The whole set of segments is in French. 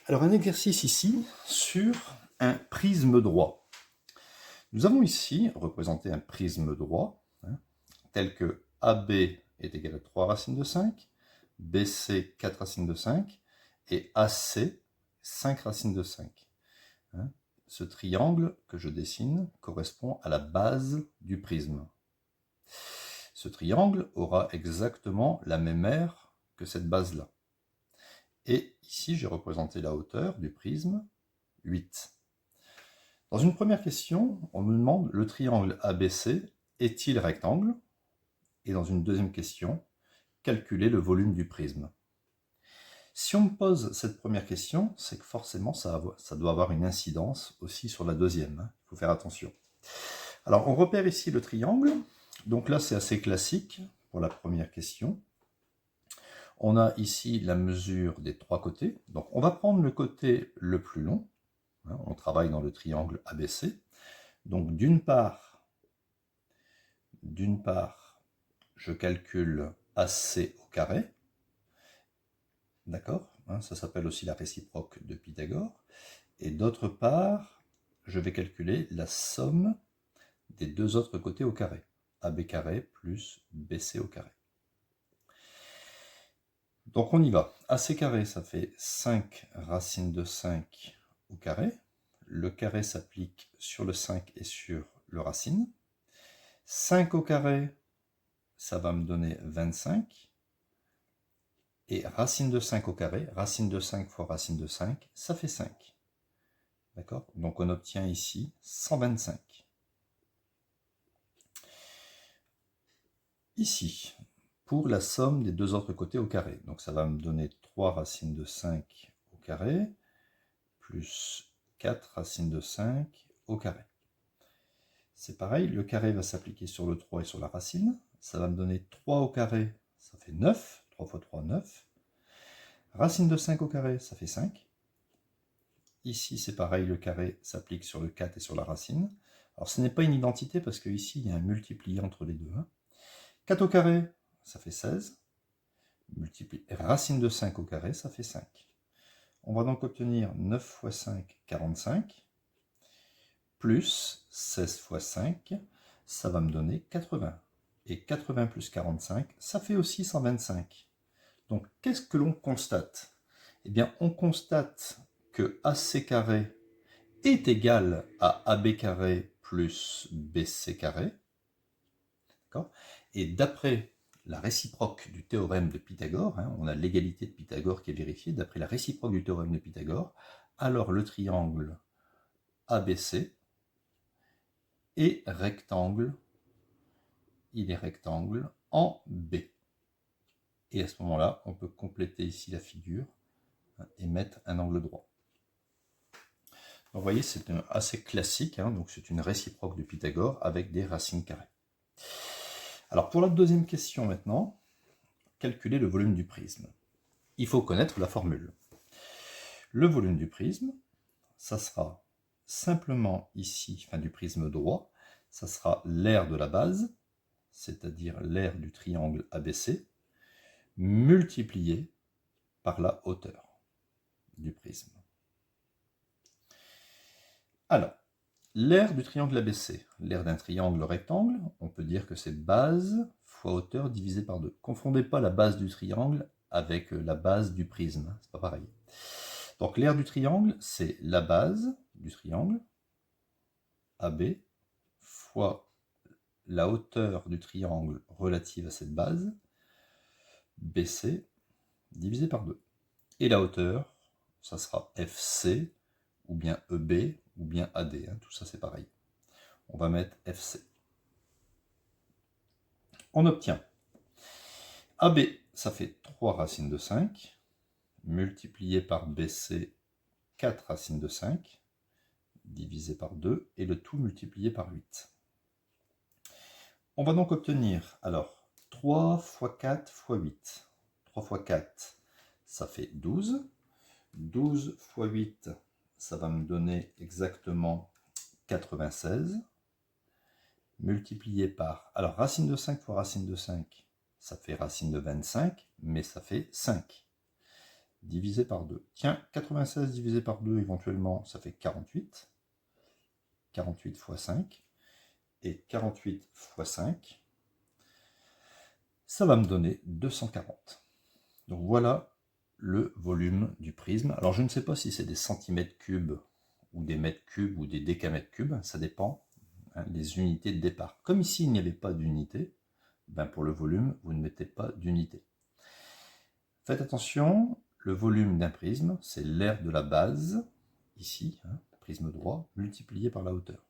Alors un exercice ici sur un prisme droit. Nous avons ici représenté un prisme droit, tel que AB est égal à 3 racines de 5, BC 4 racines de 5 et AC 5 racines de 5. Ce triangle que je dessine correspond à la base du prisme. Ce triangle aura exactement la même aire que cette base-là. Et ici, j'ai représenté la hauteur du prisme, 8. Dans une première question, on nous demande le triangle ABC est-il rectangle? Et dans une deuxième question, calculer le volume du prisme. Si on me pose cette première question, c'est que forcément ça doit avoir une incidence aussi sur la deuxième. Il faut faire attention. Alors on repère ici le triangle. Donc là c'est assez classique pour la première question. On a ici la mesure des trois côtés. Donc on va prendre le côté le plus long. On travaille dans le triangle ABC. Donc d'une part, je calcule AC au carré. D'accord? Ça s'appelle aussi la réciproque de Pythagore. Et d'autre part, je vais calculer la somme des deux autres côtés au carré. AB carré plus BC au carré. Donc on y va. AC carré, ça fait 5 racines de 5 au carré. Le carré s'applique sur le 5 et sur le racine. 5 au carré, ça va me donner 25. Et racine de 5 au carré, racine de 5 fois racine de 5, ça fait 5. D'accord? Donc on obtient ici 125. Ici, pour la somme des deux autres côtés au carré. Donc ça va me donner 3 racines de 5 au carré, plus 4 racines de 5 au carré. C'est pareil, le carré va s'appliquer sur le 3 et sur la racine. Ça va me donner 3 au carré, ça fait 9. 3 fois 3, 9. Racine de 5 au carré, ça fait 5. Ici, c'est pareil, le carré s'applique sur le 4 et sur la racine. Alors, ce n'est pas une identité parce qu'ici, il y a un multiplié entre les deux. 4 au carré, ça fait 16. Racine de 5 au carré, ça fait 5. On va donc obtenir 9 fois 5, 45, plus 16 fois 5, ça va me donner 80. Et 80 plus 45, ça fait aussi 125. Donc, qu'est-ce que l'on constate? Eh bien, on constate que AC carré est égal à AB carré plus BC carré. Et d'après la réciproque du théorème de Pythagore, on a l'égalité de Pythagore qui est vérifiée, d'après la réciproque du théorème de Pythagore, alors le triangle ABC est rectangle, il est rectangle en B. Et à ce moment-là, on peut compléter ici la figure et mettre un angle droit. Donc, vous voyez, c'est assez classique, donc c'est une réciproque de Pythagore avec des racines carrées. Alors pour la deuxième question maintenant, calculer le volume du prisme. Il faut connaître la formule. Le volume du prisme, ça sera simplement ici, du prisme droit, ça sera l'aire de la base, c'est-à-dire l'aire du triangle ABC, multiplié par la hauteur du prisme. Alors, l'aire du triangle ABC, l'aire d'un triangle rectangle, on peut dire que c'est base fois hauteur divisé par 2. Confondez pas la base du triangle avec la base du prisme, c'est pas pareil. Donc l'aire du triangle, c'est la base du triangle, AB, fois la hauteur du triangle relative à cette base, BC, divisé par 2. Et la hauteur, ça sera FC, ou bien EB, ou bien AD, tout ça c'est pareil. On va mettre FC. On obtient AB, ça fait 3 racines de 5, multiplié par BC, 4 racines de 5, divisé par 2, et le tout multiplié par 8. On va donc obtenir, alors, 3 fois 4 fois 8. 3 fois 4, ça fait 12. 12 fois 8, ça va me donner exactement 96. Multiplié par, alors racine de 5 fois racine de 5, ça fait racine de 25, mais ça fait 5. divisé par 2. Tiens, 96 divisé par 2, éventuellement, ça fait 48. 48 fois 5. Et 48 fois 5, ça va me donner 240. Donc voilà le volume du prisme. Alors je ne sais pas si c'est des centimètres cubes, ou des mètres cubes, ou des décamètres cubes, ça dépend des unités de départ. Comme ici il n'y avait pas d'unité, ben pour le volume, vous ne mettez pas d'unité. Faites attention, le volume d'un prisme, c'est l'aire de la base, ici, prisme droit, multiplié par la hauteur.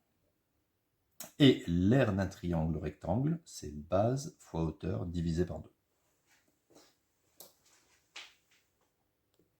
Et l'aire d'un triangle rectangle, c'est base fois hauteur divisé par 2.